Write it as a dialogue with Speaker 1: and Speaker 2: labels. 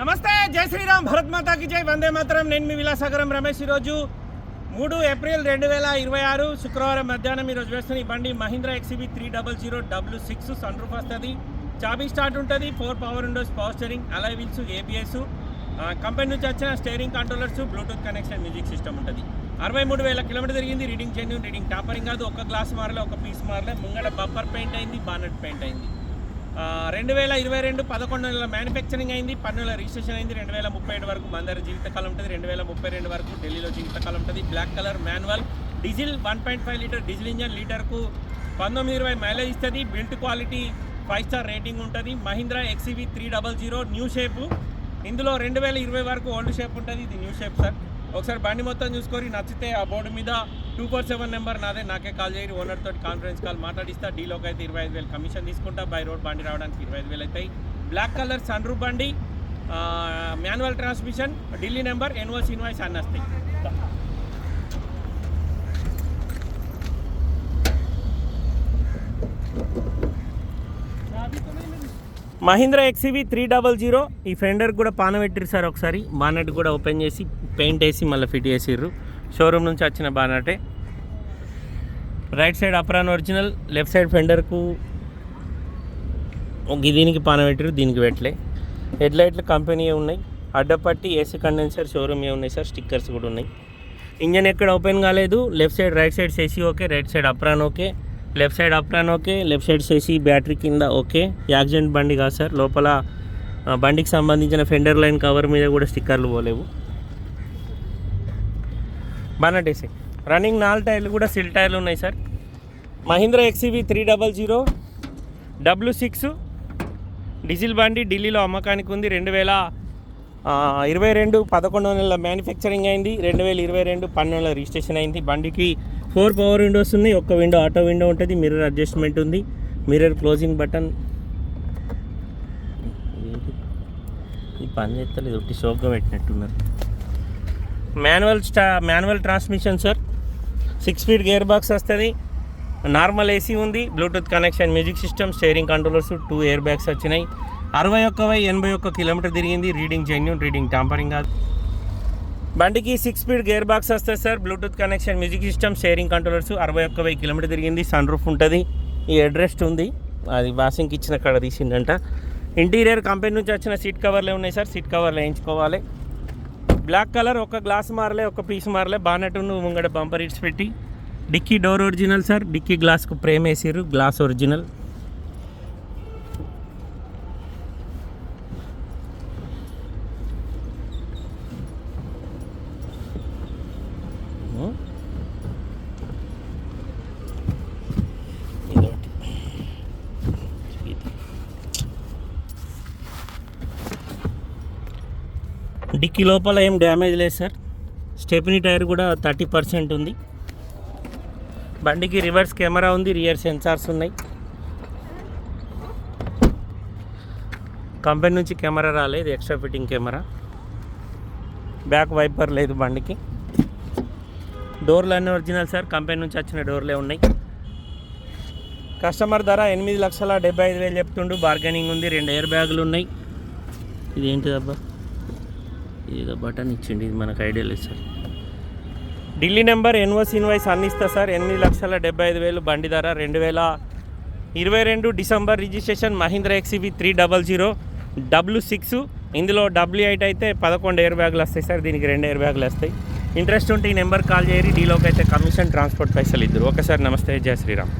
Speaker 1: నమస్తే, జై శ్రీరామ్, భరత్ మాతాకి జై, వందే మాతరం. నేను మీ విలాసాగరం రమేష్. ఈరోజు 3 ఏప్రిల్ 2026 శుక్రవారం మధ్యాహ్నం ఈరోజు వేస్తున్న ఈ బండి Mahindra XUV 300 W6 sun roof వస్తుంది. చాబీ స్టార్ట్ ఉంటుంది, 4 పవర్ విండోస్, పవర్ స్టీరింగ్, అలై వీల్స్, ABS, కంపెనీ నుంచి వచ్చిన steering controllers, Bluetooth connection, music system ఉంటుంది. 63,000 కిలోమీటర్ తిరిగింది. రీడింగ్ జెన్యూన్, రీడింగ్ టాపరింగ్ కాదు. ఒక గ్లాస్ మారలే, ఒక పీస్ మారలే. ముంగడ బప్పర్ పెయింట్ అయింది, బానెట్ పెయింట్ అయింది. 2022 11 నెలల మ్యానుఫ్యాక్చరింగ్ అయింది, 10 నెలల రిజిస్ట్రేషన్ అయింది. 2037 వరకు మన దగ్గర జీవితకాలం ఉంటుంది. 2032 వరకు ఢిల్లీలో జీవితకాలం ఉంటుంది. Black colour manual diesel, 1.5 litre diesel engine, లీటర్కు 19-20 మైలేజ్ ఇస్తుంది. బిల్ట్ క్వాలిటీ 5 స్టార్ రేటింగ్ ఉంటుంది. Mahindra XUV 300 new shape. ఇందులో 2020 వరకు ఓల్డ్ షేప్ ఉంటుంది. ఇది న్యూ షేప్ సార్. ఒకసారి బండి మొత్తం చూసుకొని నచ్చితే ఆ బోర్డు మీద 247 నెంబర్ నాదే, నాకే కాల్ చేయరు. ఓనర్ తోటి కాన్ఫరెన్స్ కాల్ మాట్లాడిస్తా. డీలోకి అయితే 25,000 కమిషన్ తీసుకుంటా. బై రోడ్ బండి రావడానికి 25,000 అవుతాయి. బ్లాక్ కలర్ సన్ రూఫ్ బండి, manual transmission, Delhi number, NOC invoice అన్నీ వస్తాయి. మహీంద్రా XUV 300. ఈ ఫెండర్ కూడా పాన పెట్టిరు సార్. ఒకసారి బానెట్ కూడా ఓపెన్ చేసి పెయింట్ వేసి మళ్ళీ ఫిట్ చేసిర్రు. షోరూమ్ నుంచి వచ్చిన బానెటే. Right side apron original, left side ఫెండర్కు దీనికి పాన పెట్టిరు, దీనికి పెట్టలే. హెడ్ లైట్లు కంపెనీ ఉన్నాయి. అడ్డపట్టి ఏసీ కండెన్సర్ షోరూమ్ ఉన్నాయి సార్. స్టిక్కర్స్ కూడా ఉన్నాయి. ఇంజన్ ఎక్కడ ఓపెన్ కాలేదు. Left side, right side chassis okay, right side apron okay, left side apron okay, left side chassis battery కింద ఓకే. యాక్సిడెంట్ బండి కాదు సార్. లోపల బండికి సంబంధించిన ఫెండర్ లైన్ కవర్ మీద కూడా స్టిక్కర్లు పోలేవు. బానటేసి రన్నింగ్ 4 టైర్లు కూడా సిల్ టైర్లు ఉన్నాయి sir. Mahindra XUV 300 W6 diesel బండి ఢిల్లీలో అమ్మకానికి ఉంది. 2022 11 నెలల మ్యానుఫ్యాక్చరింగ్ అయింది. 2022 12 నెలల రిజిస్ట్రేషన్ అయింది. బండికి 4 పవర్ విండోస్ ఉన్నాయి. ఒక్క విండో ఆటో విండో ఉంటుంది. మిర్రర్ అడ్జస్ట్మెంట్ ఉంది. Mirror closing button. ఈ పని చేస్తలేదు, ఒకటి షోక్గా పెట్టినట్టున్నారు. Manual transmission sir. 6 speed gear box వస్తుంది. నార్మల్ ఏసీ ఉంది. Bluetooth connection, music system, steering controllers, 2 air bags వచ్చినాయి. 61,81 కిలోమీటర్ తిరిగింది. రీడింగ్ జెన్యూన్, రీడింగ్ టాంపరింగ్ కాదు. బండికి 6 స్పీడ్ గేర్ బాక్స్ వస్తుంది sir. Bluetooth connection, music system, steering controllers. 61,000 kilometre తిరిగింది. Sun roof ఉంటుంది. ఈ అడ్రెస్ట్ ఉంది, అది వాషింగ్కి ఇచ్చిన కాడ తీసిందంట. ఇంటీరియర్ కంపెనీ నుంచి వచ్చిన సీట్ కవర్లే ఉన్నాయి సార్. సీట్ కవర్లు వేయించుకోవాలి. బ్లాక్ కలర్, ఒక గ్లాస్ మారలే, ఒక పీస్ మారలే. బానెట్ ముంగడ బంపర్ ఇట్స్ పెట్టి. Dickey door original sir. Dickey గ్లాస్కు ఫ్రేమ్ వేసిర్రు, గ్లాస్ ఒరిజినల్. డిక్కీ లోపల ఏం డ్యామేజ్ లేదు సార్. స్టెప్నీ టైర్ కూడా 30% ఉంది. బండికి రివర్స్ కెమెరా ఉంది, రియర్ సెన్సార్స్ ఉన్నాయి. కంపెనీ నుంచి కెమెరా రాలేదు, extra fitting camera. Back wiper లేదు బండికి. డోర్లు అన్నీ ఒరిజినల్ సార్. కంపెనీ నుంచి వచ్చిన డోర్లే ఉన్నాయి. కస్టమర్ ధర 8,75,000 చెప్తుండు. బార్గెనింగ్ ఉంది. 2 ఎయిర్ బ్యాగులు ఉన్నాయి. ఇది ఏంటిదబ్బా, ఏదో బటన్ ఇచ్చిండి, ఇది మనకు ఐడియా లేదు sir. Delhi number, NOC invoice అన్ని ఇస్తా సార్. 8,75,000 బండి ధర. 2022 December registration. Mahindra XUV 300 W6. ఇందులో W8 అయితే 11 ఎయిర్ బ్యాగులు వస్తాయి సార్. దీనికి 2 ఎయిర్ బ్యాగులు వస్తాయి. ఇంట్రెస్ట్ ఉంటే ఈ నెంబర్ కాల్ చేయరి. డీలోకి అయితే కమిషన్, ట్రాన్స్పోర్ట్ పైసలు ఇద్దరు. ఓకే సార్, నమస్తే, జై శ్రీరామ్.